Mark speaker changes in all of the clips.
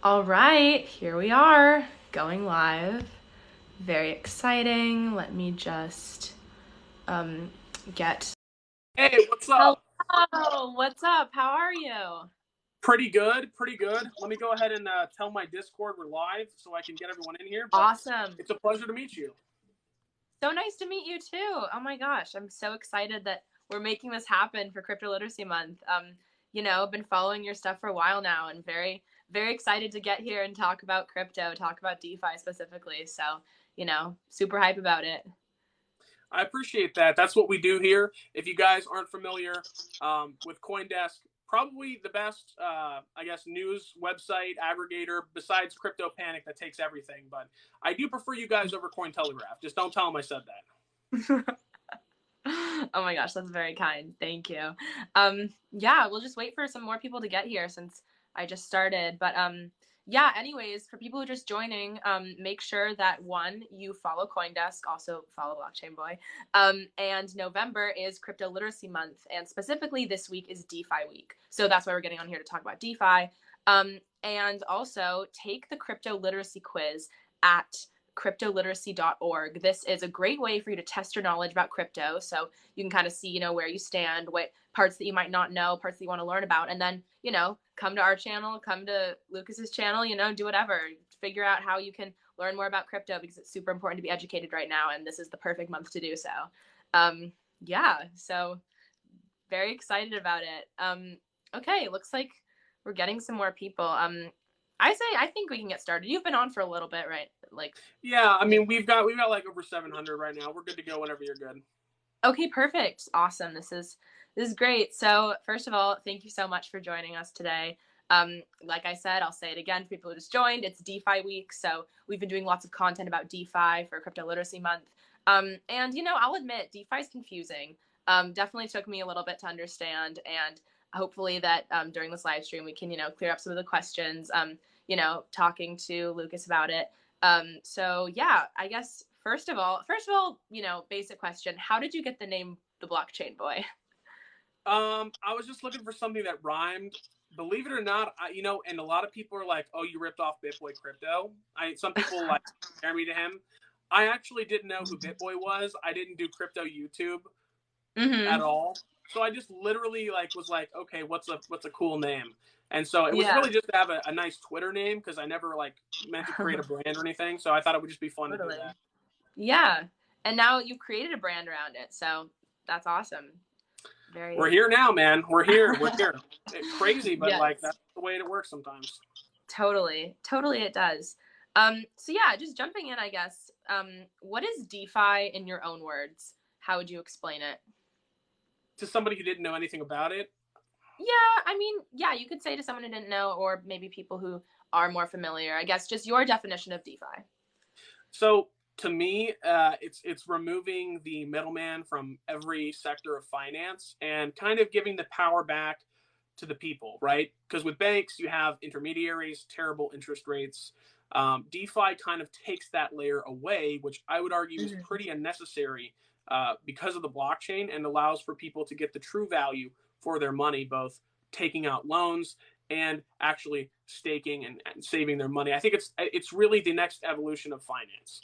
Speaker 1: All right, here we are, going live. Very exciting. Let me just um get
Speaker 2: Hey, what's up?
Speaker 1: Hello, what's up? How are you?
Speaker 2: Pretty good, pretty good. Let me go ahead and tell my Discord we're live so I can get everyone in here. But
Speaker 1: Awesome.
Speaker 2: it's a pleasure to meet you.
Speaker 1: So nice to meet you too. Oh my gosh, I'm so excited that we're making this happen for Crypto Literacy Month. I've been following your stuff for a while now and very excited to get here and talk about crypto, talk about DeFi specifically. So, super hype about it.
Speaker 2: I appreciate that. That's what we do here. If you guys aren't familiar with CoinDesk, probably the best, I guess, news website aggregator besides Crypto Panic that takes everything. But I do prefer you guys over Cointelegraph. Just don't tell them I said that.
Speaker 1: Oh my gosh, that's very kind. Thank you. Yeah, we'll just wait for some more people to get here since I just started. But yeah, anyways, for people who are just joining, make sure that one, you follow CoinDesk, also follow Blockchain Boy. And November is Crypto Literacy Month, and specifically this week is DeFi week. So that's why we're getting on here to talk about DeFi. And also take the crypto literacy quiz at cryptoliteracy.org. This is a great way for you to test your knowledge about crypto. So you can kind of see, where you stand, what parts that you might not know, parts that you want to learn about. And then, come to our channel, come to Lucas's channel, do whatever. Figure out how you can learn more about crypto because it's super important to be educated right now. And this is the perfect month to do so. Yeah, so very excited about it. Okay, looks like we're getting some more people. I think we can get started. You've been on for a little bit, right?
Speaker 2: Yeah, I mean we've got like over 700 right now. We're good to go whenever you're good.
Speaker 1: Okay, perfect. Awesome. This is great. So first of all, thank you so much for joining us today. Like I said, I'll say it again for people who just joined. It's DeFi week, so we've been doing lots of content about DeFi for Crypto Literacy Month. And I'll admit DeFi is confusing. Definitely took me a little bit to understand, and hopefully that during this live stream we can clear up some of the questions. Talking to Lucas about it. So yeah, I guess first of all, basic question: how did you get the name the Blockchain Boy?
Speaker 2: I was just looking for something that rhymed. Believe it or not, and a lot of people are like, "Oh, you ripped off BitBoy Crypto." Some people like compare me to him. I actually didn't know who BitBoy was. I didn't do crypto YouTube at
Speaker 1: Mm-hmm.
Speaker 2: all, so I just literally was like, "Okay, what's a cool name?" And so it was
Speaker 1: Yeah,
Speaker 2: really just to have a nice Twitter name because I never meant to create a brand or anything. So I thought it would just be fun to do
Speaker 1: totally.
Speaker 2: that.
Speaker 1: Yeah, and now you've created a brand around it, so that's awesome.
Speaker 2: We're
Speaker 1: Very.
Speaker 2: here now, man. We're here. We're here. Crazy, but
Speaker 1: Yes.
Speaker 2: that's the way it works sometimes.
Speaker 1: Totally it does. So yeah, just jumping in, I guess. What is DeFi in your own words? How would you explain it?
Speaker 2: To somebody who didn't know anything about it,
Speaker 1: Yeah, I mean, yeah, you could say to someone who didn't know, or maybe people who are more familiar. I guess just your definition of DeFi.
Speaker 2: so to me, it's removing the middleman from every sector of finance and kind of giving the power back to the people, right? Because with banks, you have intermediaries, terrible interest rates. DeFi kind of takes that layer away, which I would argue is
Speaker 1: Mm-hmm.
Speaker 2: pretty unnecessary because of the blockchain and allows for people to get the true value for their money, both taking out loans and actually staking and saving their money. I think it's really the next evolution of finance.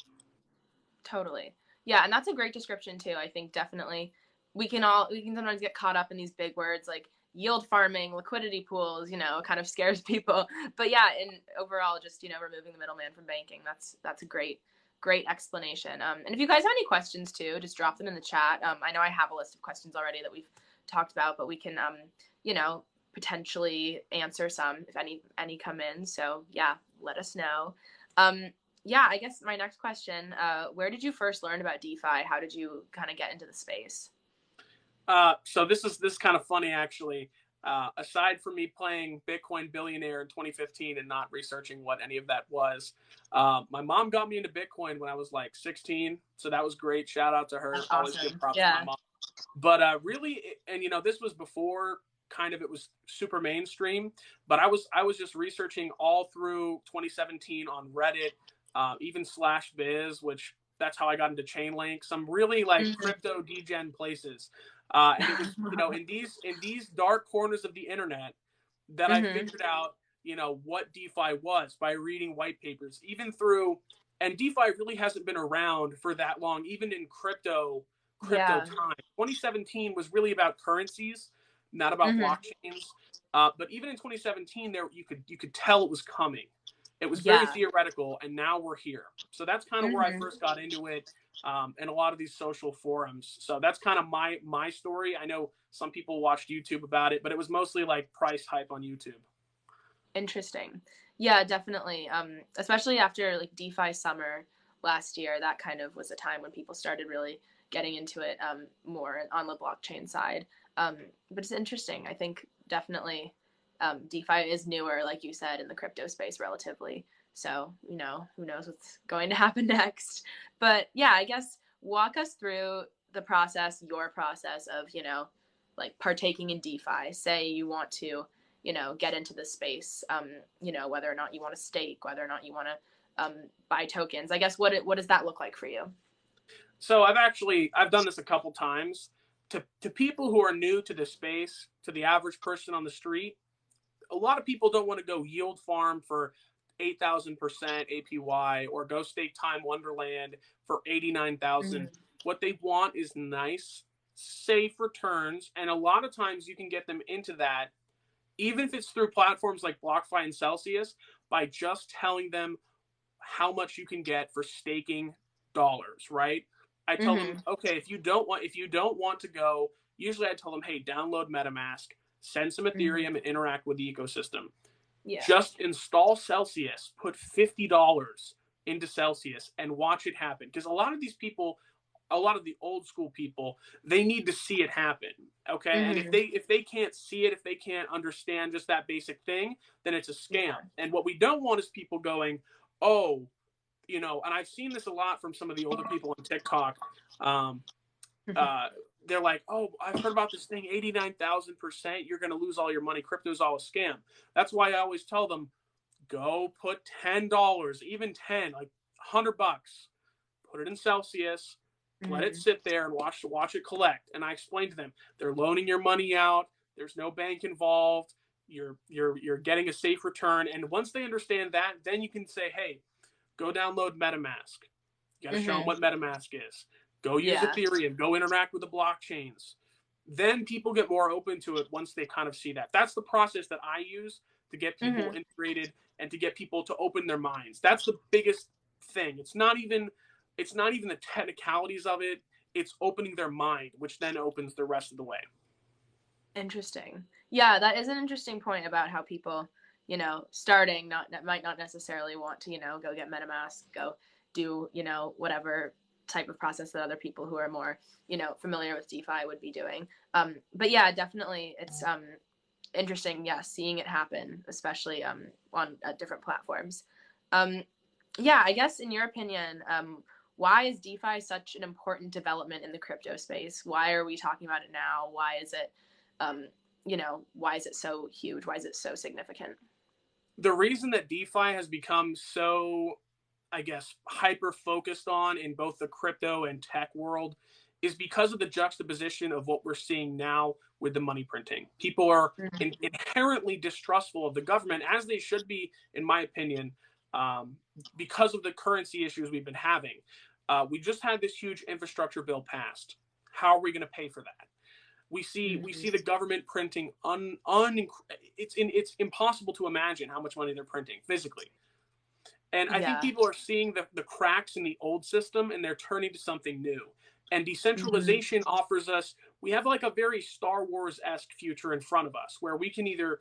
Speaker 1: Totally. Yeah, and that's a great description too. I think definitely we can sometimes get caught up in these big words like yield farming, liquidity pools, kind of scares people. But yeah, and overall just, removing the middleman from banking. That's a great explanation. And if you guys have any questions too, just drop them in the chat. I know I have a list of questions already that we've talked about, but we can you know, potentially answer some if any come in. So yeah, let us know. Um, yeah, I guess my next question, where did you first learn about DeFi? How did you kind of get into the space?
Speaker 2: So this is kind of funny actually. Aside from me playing Bitcoin Billionaire in 2015 and not researching what any of that was, my mom got me into Bitcoin when I was like 16. So that was great. Shout out to
Speaker 1: That's
Speaker 2: her. Always give
Speaker 1: awesome.
Speaker 2: props to my
Speaker 1: Yeah.
Speaker 2: mom. But really, and this was before kind of it was super mainstream. But I was just researching all through 2017 on Reddit, even slash biz, which that's how I got into Chainlink. Some really like crypto degen places. And it was,
Speaker 1: Mm-hmm.
Speaker 2: in these dark corners of the internet that I
Speaker 1: Mm-hmm.
Speaker 2: figured out what DeFi was by reading white papers, even through, and DeFi really hasn't been around for that long, even in crypto
Speaker 1: Yeah.
Speaker 2: time. 2017 was really about currencies, not about blockchains. But even in 2017, there you could tell it was coming. It was very
Speaker 1: Yeah.
Speaker 2: theoretical, and now we're here. So that's kind of where I first got into it, and a lot of these social forums. So that's kind of my story. I know some people watched YouTube about it, but it was mostly like price hype on YouTube.
Speaker 1: Interesting. Yeah, definitely. Especially after like DeFi summer last year, that kind of was a time when people started really getting into it more on the blockchain side. But it's interesting. I think definitely DeFi is newer, like you said, in the crypto space relatively. So, who knows what's going to happen next. But yeah, I guess walk us through the process, your process of, like partaking in DeFi. Say you want to get into the space, whether or not you want to stake, whether or not you want to buy tokens. I guess what does that look like for you?
Speaker 2: So I've done this a couple times. To people who are new to the space, to the average person on the street, a lot of people don't want to go yield farm for 8,000% APY or go stake Time Wonderland for 89,000. What they want is nice, safe returns, and a lot of times you can get them into that, even if it's through platforms like BlockFi and Celsius, by just telling them how much you can get for staking dollars, right? I tell them, okay, if you don't want to go, usually I tell them, hey, download MetaMask, send some Ethereum, and interact with the ecosystem.
Speaker 1: Yeah.
Speaker 2: Just install Celsius, put $50 into Celsius, and watch it happen. Because a lot of these people, a lot of the old school people, they need to see it happen. Okay. And if they can't see it, if they can't understand just that basic thing, then it's a scam. Yeah. And what we don't want is people going, oh, and I've seen this a lot from some of the older people on TikTok. They're like, oh, I've heard about this thing, 89,000%. You're going to lose all your money. Crypto's all a scam. That's why I always tell them, go put $10, even 10, like $100, put it in Celsius, let it sit there and watch it collect. And I explained to them, they're loaning your money out. There's no bank involved. You're getting a safe return. And once they understand that, then you can say, hey, go download MetaMask. You got to show them what MetaMask is. Go use Ethereum. Go interact with the blockchains. Then people get more open to it once they kind of see that. That's the process that I use to get people integrated and to get people to open their minds. That's the biggest thing. It's not even the technicalities of it. It's opening their mind, which then opens the rest of the way. Interesting.
Speaker 1: Yeah, that is an interesting point about how people, starting might not necessarily want to, go get MetaMask, go do, whatever type of process that other people who are more, familiar with DeFi would be doing. But yeah, definitely it's interesting, seeing it happen, especially on different platforms. Yeah, I guess in your opinion, why is DeFi such an important development in the crypto space? Why are we talking about it now? Why is it, why is it so huge? Why is it so significant?
Speaker 2: The reason that DeFi has become so, I guess, hyper focused on in both the crypto and tech world is because of the juxtaposition of what we're seeing now with the money printing. People are inherently distrustful of the government, as they should be, in my opinion, because of the currency issues we've been having. We just had this huge infrastructure bill passed. How are we going to pay for that? We see the government printing it's impossible to imagine how much money they're printing physically. And I think people are seeing the cracks in the old system, and they're turning to something new. And decentralization offers us, we have like a very Star Wars-esque future in front of us, where we can either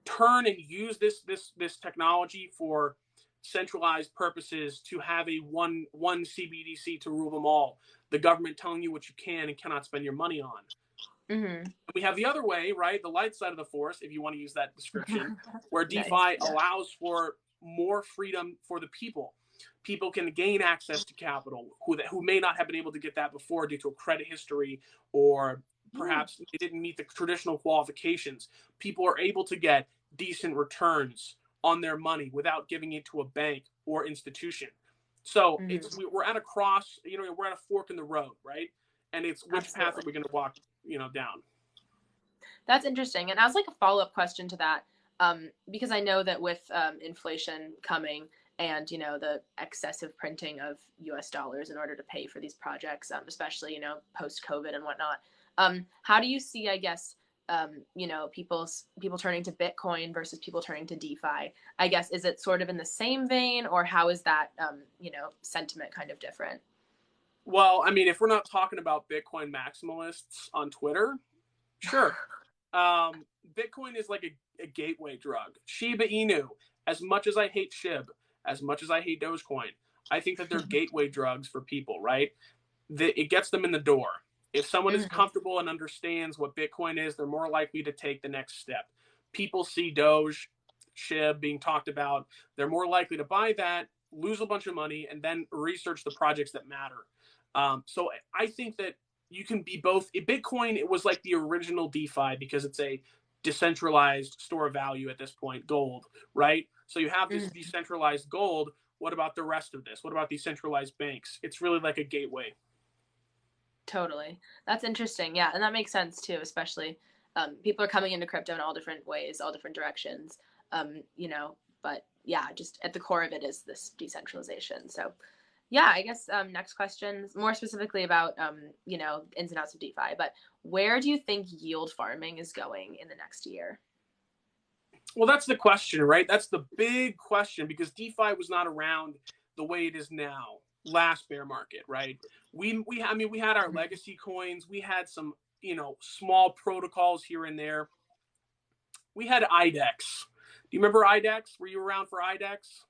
Speaker 2: turn and use this technology for centralized purposes to have a one CBDC to rule them all, the government telling you what you can and cannot spend your money on. We have the other way, right? The light side of the force, if you want to use that description, where DeFi allows for more freedom for the people. People can gain access to capital who may not have been able to get that before due to a credit history, or perhaps they didn't meet the traditional qualifications. People are able to get decent returns on their money without giving it to a bank or institution. So we're at a cross, we're at a fork in the road, right? And it's which path are we going to walk, down?
Speaker 1: That's interesting. And as like a follow-up question to that, Because I know that with inflation coming and, you know, the excessive printing of US dollars in order to pay for these projects, especially, you know, post COVID and whatnot. How do you see, I guess, you know, people turning to Bitcoin versus people turning to DeFi? I guess, is it sort of in the same vein, or how is that, you know, sentiment kind of different?
Speaker 2: Well, I mean, if we're not talking about Bitcoin maximalists on Twitter, sure. Bitcoin is like a gateway drug. Shiba Inu, as much as I hate SHIB, as much as I hate Dogecoin, I think that they're gateway drugs for people, right? It gets them in the door. If someone is comfortable and understands what Bitcoin is, they're more likely to take the next step. People see Doge, SHIB being talked about. They're more likely to buy that, lose a bunch of money, and then research the projects that matter. So I think that you can be both. Bitcoin, it was like the original DeFi because it's a decentralized store of value at this point, gold, right? So you have this decentralized gold. What about the rest of this? What about decentralized banks? It's really like a gateway.
Speaker 1: Totally. That's interesting. Yeah. And that makes sense too, especially people are coming into crypto in all different ways, all different directions, you know, but yeah, just at the core of it is this decentralization. So yeah, I guess next question, more specifically about, you know, ins and outs of DeFi, but where do you think yield farming is going in the next year?
Speaker 2: Well, that's the question, right? That's the big question because DeFi was not around the way it is now. Last bear market, right? I mean, we had our legacy coins. We had some, you know, small protocols here and there. We had IDEX. Do you remember IDEX? Were you around for IDEX?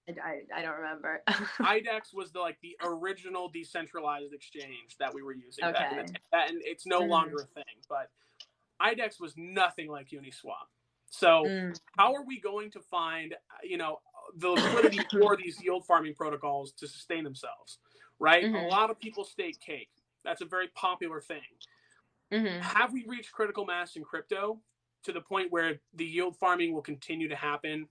Speaker 1: I don't remember.
Speaker 2: IDEX was the original decentralized exchange that we were using back in the day, and it's no longer a thing. But IDEX was nothing like Uniswap. So how are we going to find, you know, the liquidity for these yield farming protocols to sustain themselves, right? A lot of people stake cake. That's a very popular thing. Have we reached critical mass in crypto to the point where the yield farming will continue to happen?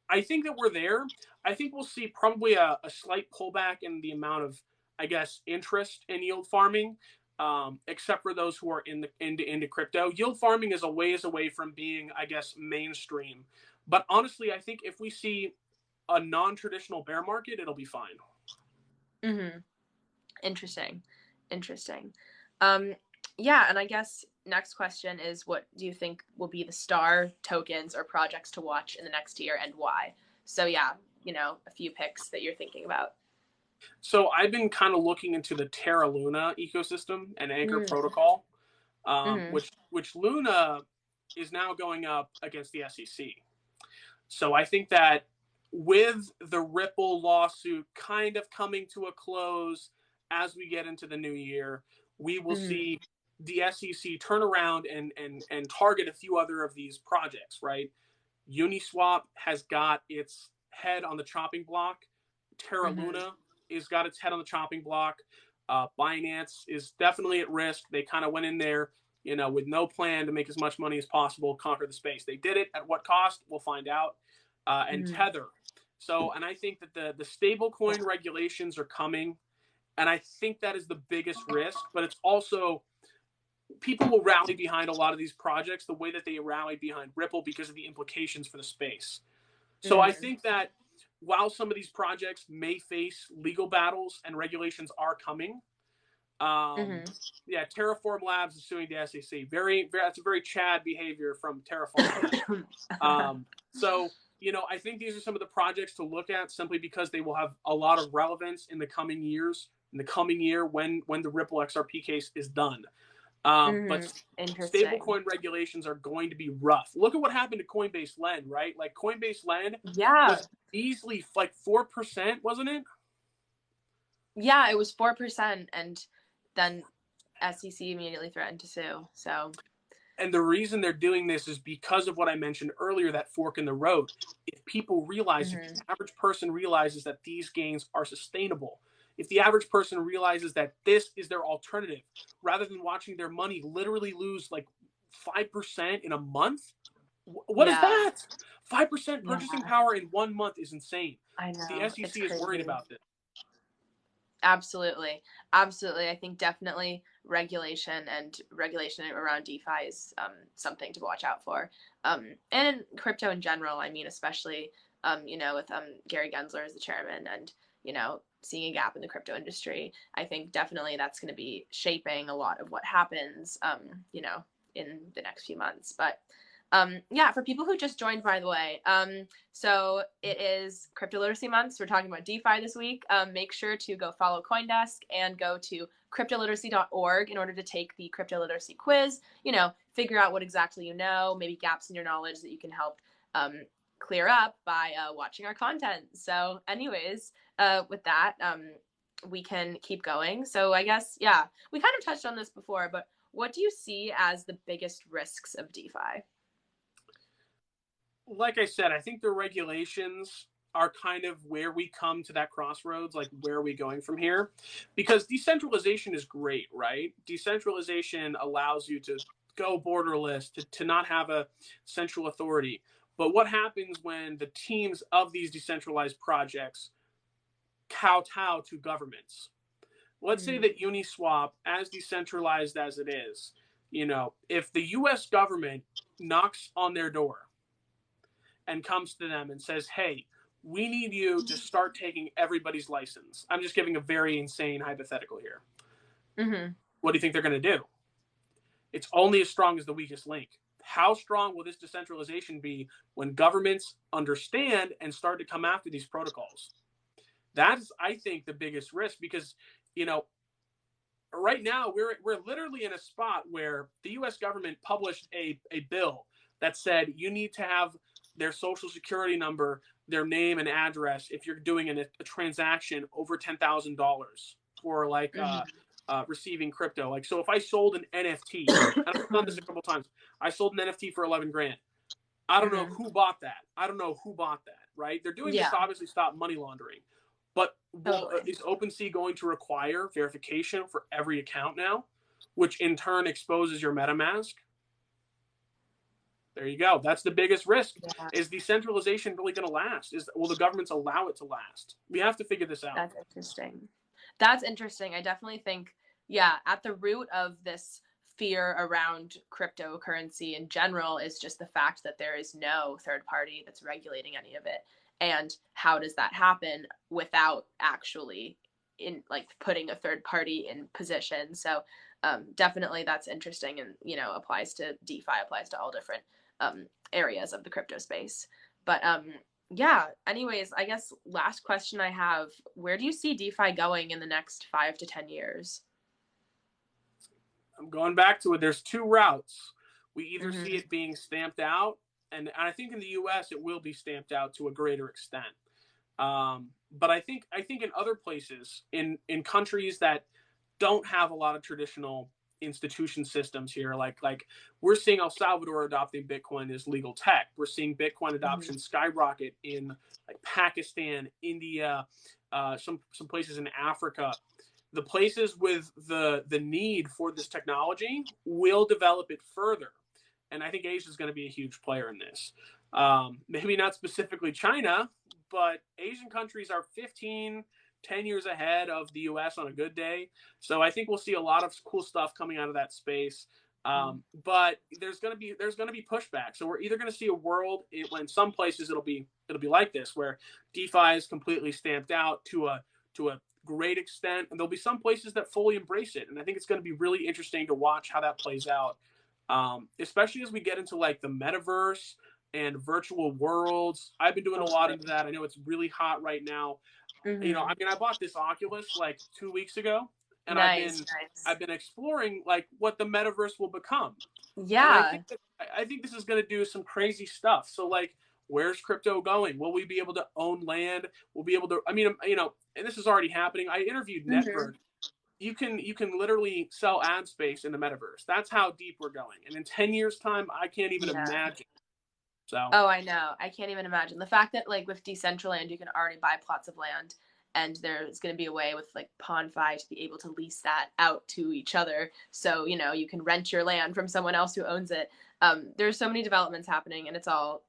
Speaker 2: I think that we're there. I think we'll see probably a slight pullback in the amount of, I guess, interest in yield farming, except for those who are into crypto. Yield farming is a ways away from being, I guess, mainstream. But honestly, I think if we see a non-traditional bear market, it'll be fine.
Speaker 1: Interesting. Yeah, and I guess next question is, what do you think will be the star tokens or projects to watch in the next year and why? So yeah, you know, a few picks that you're thinking about.
Speaker 2: So I've been kind of looking into the Terra Luna ecosystem and Anchor Protocol, which Luna is now going up against the SEC. So I think that with the Ripple lawsuit kind of coming to a close as we get into the new year, we will see the SEC turn around and target a few other of these projects, right? Uniswap has got its head on the chopping block. Terra Luna has got its head on the chopping block. Binance is definitely at risk. They kind of went in there, you know, with no plan to make as much money as possible, conquer the space. They did it. At what cost? We'll find out. And Tether. So, and I think that the stable coin regulations are coming. And I think that is the biggest risk, but it's also, people will rally behind a lot of these projects the way that they rallied behind Ripple because of the implications for the space. So I think that while some of these projects may face legal battles and regulations are coming, yeah, Terraform Labs is suing the SEC. That's a very Chad behavior from Terraform Labs. So, you know, I think these are some of the projects to look at simply because they will have a lot of relevance in the coming years, in the coming year when the Ripple XRP case is done. But stablecoin regulations are going to be rough. Look at what happened to Coinbase Lend, right? Like Coinbase Lend was easily like 4%, wasn't it?
Speaker 1: Yeah, it was 4%, and then SEC immediately threatened to sue. So,
Speaker 2: and the reason they're doing this is because of what I mentioned earlier, that fork in the road. If people realize, if the average person realizes that these gains are sustainable, if the average person realizes that this is their alternative, rather than watching their money literally lose like 5% in a month, what is that? 5% purchasing power in 1 month is insane.
Speaker 1: I know.
Speaker 2: The SEC is worried about this.
Speaker 1: Absolutely. Absolutely. I think definitely regulation around DeFi is something to watch out for. And in crypto in general, I mean, especially, with Gary Gensler as the chairman and, seeing a gap in the crypto industry, I think definitely that's going to be shaping a lot of what happens, in the next few months. But yeah, for people who just joined, by the way, so it is Crypto Literacy Month. So we're talking about DeFi this week. Make sure to go follow CoinDesk and go to cryptoliteracy.org in order to take the crypto literacy quiz. Figure out what exactly you know, maybe gaps in your knowledge that you can help clear up by watching our content. So, anyways, with that, we can keep going. So, I guess, yeah, we kind of touched on this before, but what do you see as the biggest risks of DeFi?
Speaker 2: Like I said, I think the regulations are kind of where we come to that crossroads, like where are we going from here? Because decentralization is great, right? Decentralization allows you to go borderless, to not have a central authority. But what happens when the teams of these decentralized projects kowtow to governments? Let's say that Uniswap, as decentralized as it is, if the US government knocks on their door and comes to them and says, hey, we need you to start taking everybody's license. I'm just giving a very insane hypothetical here.
Speaker 1: Mm-hmm.
Speaker 2: What do you think they're going to do? It's only as strong as the weakest link. How strong will this decentralization be when governments understand and start to come after these protocols? That's, I think, the biggest risk because, right now we're literally in a spot where the U.S. government published a bill that said you need to have their social security number, their name and address if you're doing a transaction over $10,000 for receiving crypto. Like, so if I sold an NFT, and I've done this a couple times, I sold an NFT for 11 grand. I don't know who bought that. Right? They're doing this to obviously stop money laundering. But is OpenSea going to require verification for every account now, which in turn exposes your MetaMask? There you go. That's the biggest risk. Yeah. Is decentralization really going to last? Will the governments allow it to last? We have to figure this out.
Speaker 1: That's interesting. I definitely think, at the root of this fear around cryptocurrency in general is just the fact that there is no third party that's regulating any of it. And how does that happen without actually putting a third party in position? So definitely that's interesting and, applies to DeFi, applies to all different areas of the crypto space. But anyways, I guess last question I have, where do you see DeFi going in the next 5 to 10 years?
Speaker 2: I'm going back to it. There's two routes. We either see it being stamped out, and I think in the US it will be stamped out to a greater extent. But I think in other places, in countries that don't have a lot of traditional institution systems here, like we're seeing El Salvador adopting Bitcoin as legal tech. We're seeing Bitcoin adoption skyrocket in like Pakistan, India, some places in Africa. The places with the need for this technology will develop it further. And I think Asia is going to be a huge player in this. Maybe not specifically China, but Asian countries are 10 years ahead of the US on a good day. So I think we'll see a lot of cool stuff coming out of that space. But there's going to be pushback. So we're either going to see a world when some places it'll be like this, where DeFi is completely stamped out to a great extent, and there'll be some places that fully embrace it. And I think it's going to be really interesting to watch how that plays out, especially as we get into like the metaverse and virtual worlds. I've been doing a lot into that. I know it's really hot right now. I bought this Oculus like 2 weeks ago, and I've been exploring like what the metaverse will become.
Speaker 1: Yeah,
Speaker 2: I think this is going to do some crazy stuff. So like, where's crypto going? Will we be able to own land? We'll be able to. And this is already happening. I interviewed Netberg. You can literally sell ad space in the metaverse. That's how deep we're going. And in 10 years' time, I can't even imagine. So.
Speaker 1: Oh, I know. I can't even imagine the fact that like with Decentraland, you can already buy plots of land, and there's going to be a way with like PondFi to be able to lease that out to each other. So you can rent your land from someone else who owns it. There's so many developments happening, and it's all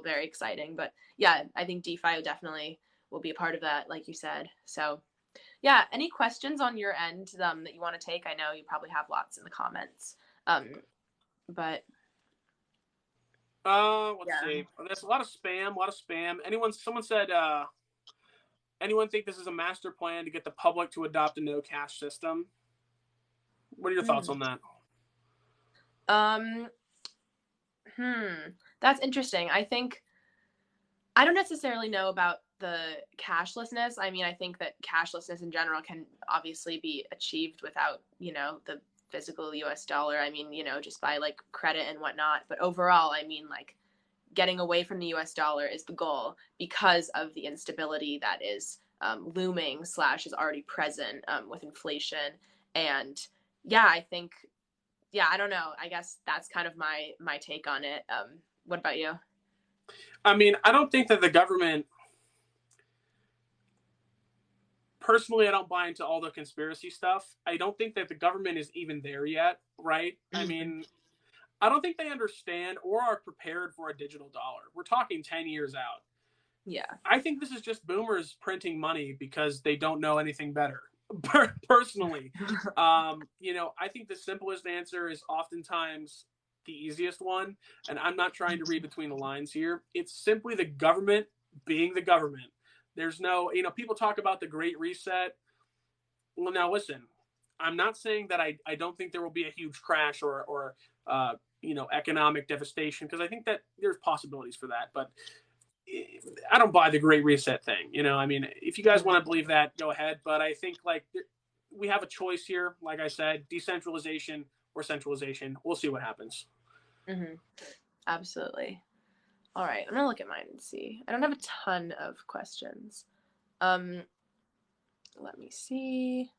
Speaker 1: very exciting. But yeah, I think DeFi definitely will be a part of that, like you said. So Yeah, any questions on your end that you want to take? I know you probably have lots in the comments. But
Speaker 2: Let's
Speaker 1: yeah.
Speaker 2: see. There's a lot of spam, a lot of spam. Someone said, anyone think this is a master plan to get the public to adopt a no cash system? What are your thoughts on that?
Speaker 1: Um, that's interesting. I don't necessarily know about the cashlessness. I mean, I think that cashlessness in general can obviously be achieved without, the physical US dollar. I mean, just by like credit and whatnot. But overall, I mean, like getting away from the US dollar is the goal because of the instability that is looming / is already present with inflation. And yeah, I think, yeah, I don't know. I guess that's kind of my take on it. What about you?
Speaker 2: I mean, I don't think that the government, personally, I don't buy into all the conspiracy stuff. I don't think that the government is even there yet, right? I mean, I don't think they understand or are prepared for a digital dollar. We're talking 10 years out.
Speaker 1: Yeah.
Speaker 2: I think this is just boomers printing money because they don't know anything better. Personally, I think the simplest answer is oftentimes the easiest one. And I'm not trying to read between the lines here. It's simply the government being the government. There's no, people talk about the Great Reset. Well, now listen, I'm not saying that I don't think there will be a huge crash or economic devastation, because I think that there's possibilities for that. But I don't buy the Great Reset thing. I mean, if you guys want to believe that, go ahead. But I think we have a choice here. Like I said, decentralization or centralization. We'll see what happens.
Speaker 1: Mm-hmm. Absolutely. All right, I'm gonna look at mine and see. I don't have a ton of questions. Let me see.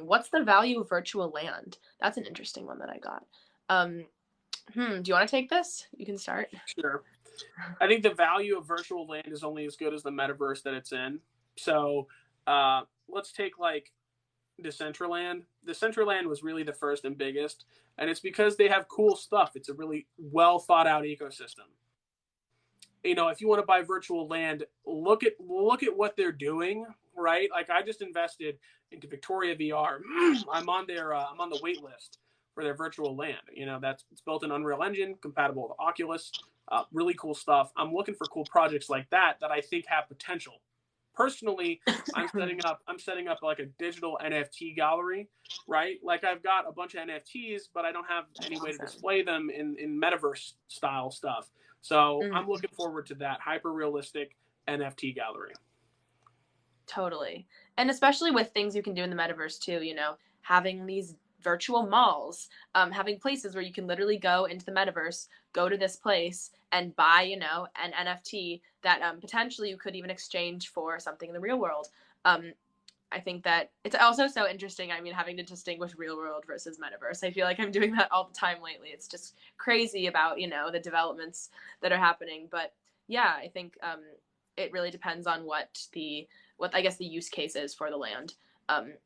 Speaker 1: What's the value of virtual land? That's an interesting one that I got. Do you want to take this? You can start.
Speaker 2: Sure. I think the value of virtual land is only as good as the metaverse that it's in. So let's take like Decentraland. Decentraland was really the first and biggest, and it's because they have cool stuff. It's a really well thought out ecosystem. If you want to buy virtual land, look at what they're doing, right? Like I just invested into Victoria VR. I'm on the wait list for their virtual land. It's built in Unreal Engine, compatible with Oculus. Really cool stuff. I'm looking for cool projects like that I think have potential. Personally, I'm setting up like a digital NFT gallery, right? Like I've got a bunch of NFTs, but I don't have any way to display them in metaverse style stuff. So I'm looking forward to that hyper realistic NFT gallery.
Speaker 1: Totally. And especially with things you can do in the metaverse too, having these virtual malls, having places where you can literally go into the metaverse, go to this place and buy, an NFT that potentially you could even exchange for something in the real world. I think that it's also so interesting. I mean, having to distinguish real world versus metaverse. I feel like I'm doing that all the time lately. It's just crazy about, the developments that are happening. But yeah, I think it really depends on what I guess the use case is for the land.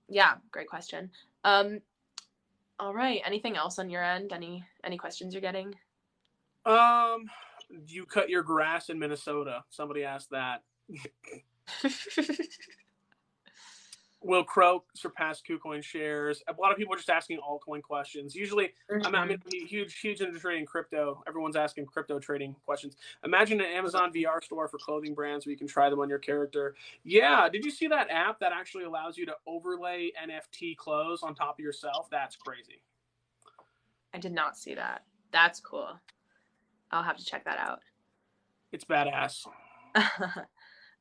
Speaker 1: Yeah, great question. All right. Anything else on your end? Any questions you're getting?
Speaker 2: Do you cut your grass in Minnesota? Somebody asked that. Will Croak surpass KuCoin shares? A lot of people are just asking altcoin questions. Usually, I'm huge into trading crypto. Everyone's asking crypto trading questions. Imagine an Amazon VR store for clothing brands where you can try them on your character. Yeah, did you see that app that actually allows you to overlay NFT clothes on top of yourself? That's crazy.
Speaker 1: I did not see that. That's cool. I'll have to check that out.
Speaker 2: It's badass.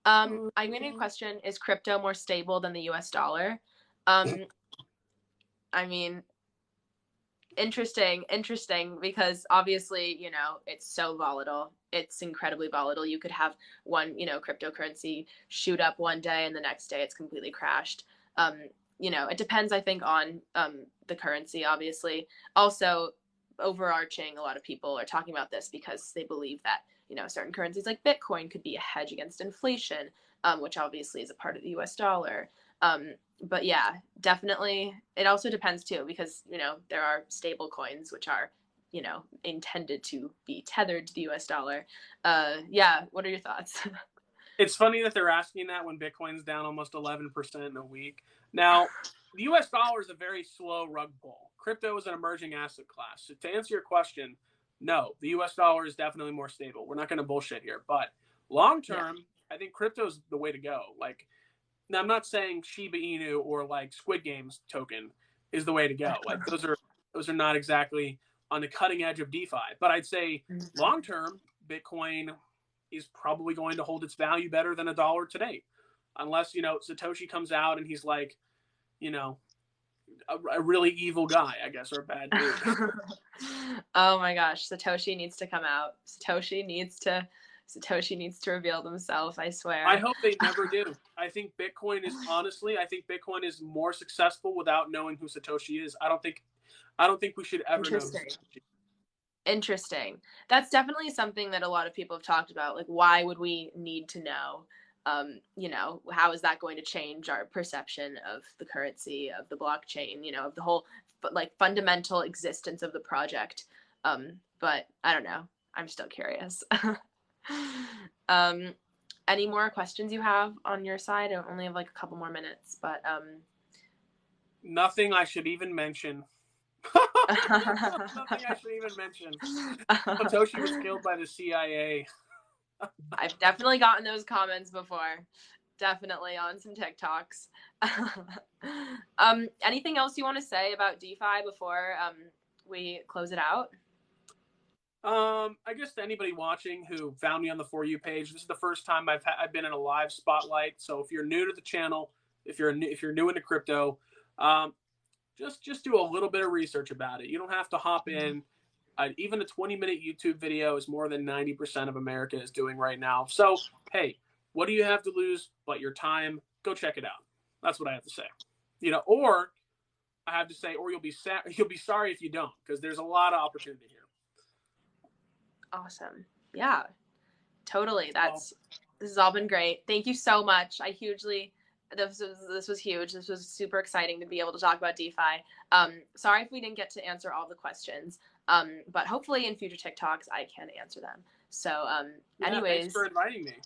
Speaker 1: I'm getting a question: is crypto more stable than the US dollar? I mean, interesting, because obviously, it's so volatile. It's incredibly volatile. You could have one, cryptocurrency shoot up one day and the next day it's completely crashed. It depends, I think, on the currency, obviously. Also, overarching, a lot of people are talking about this because they believe that, certain currencies like Bitcoin could be a hedge against inflation, which obviously is a part of the US dollar. But yeah, definitely. It also depends too, because, there are stable coins, which are intended to be tethered to the US dollar. Yeah, what are your thoughts?
Speaker 2: It's funny that they're asking that when Bitcoin's down almost 11% in a week. Now, the US dollar is a very slow rug pull. Crypto is an emerging asset class. So to answer your question, no, the US dollar is definitely more stable. We're not going to bullshit here. But long term, I think crypto is the way to go. Like, now I'm not saying Shiba Inu or like Squid Games token is the way to go. Like those are not exactly on the cutting edge of DeFi. But I'd say long term, Bitcoin is probably going to hold its value better than $1 today, unless Satoshi comes out and he's like, a really evil guy, I guess, or a bad dude.
Speaker 1: Oh my gosh, Satoshi needs to come out. Satoshi needs to reveal himself, I swear.
Speaker 2: I hope they never do. I think Bitcoin is more successful without knowing who Satoshi is. I don't think we should ever know who Satoshi.
Speaker 1: Interesting. That's definitely something that a lot of people have talked about. Like, why would we need to know? How is that going to change our perception of the currency, of the blockchain, of the whole fundamental existence of the project? But I don't know. I'm still curious. Any more questions you have on your side? I only have a couple more minutes, but
Speaker 2: nothing I should even mention. Nothing I should even mention. Satoshi was killed by the CIA.
Speaker 1: I've definitely gotten those comments before. Definitely on some TikToks. Anything else you want to say about DeFi before we close it out?
Speaker 2: I guess to anybody watching who found me on the For You page, this is the first time I've been in a live spotlight. So if you're new to the channel, if you're new into crypto, just do a little bit of research about it. You don't have to hop in. Even a 20-minute YouTube video is more than 90% of America is doing right now. So, hey, what do you have to lose but your time? Go check it out. That's what I have to say. Or I have to say, or you'll be sorry if you don't, because there's a lot of opportunity here.
Speaker 1: Awesome. Yeah, totally. This has all been great. Thank you so much. This was huge. This was super exciting to be able to talk about DeFi. Sorry if we didn't get to answer all the questions, but hopefully in future TikToks I can answer them. So anyways.
Speaker 2: Thanks for inviting me.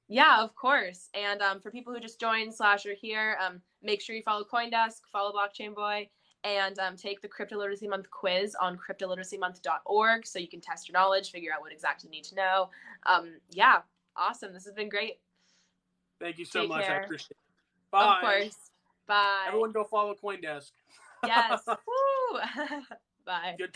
Speaker 1: Yeah, of course. And for people who just joined / are here, make sure you follow CoinDesk, follow Blockchain Boy, and take the Crypto Literacy Month quiz on cryptoliteracymonth.org so you can test your knowledge, figure out what exactly you need to know. Yeah, awesome. This has been great.
Speaker 2: Thank you so much.
Speaker 1: Care.
Speaker 2: I appreciate it. Bye.
Speaker 1: Of course. Bye.
Speaker 2: Everyone go follow CoinDesk.
Speaker 1: Yes. Woo. Bye.
Speaker 2: Good.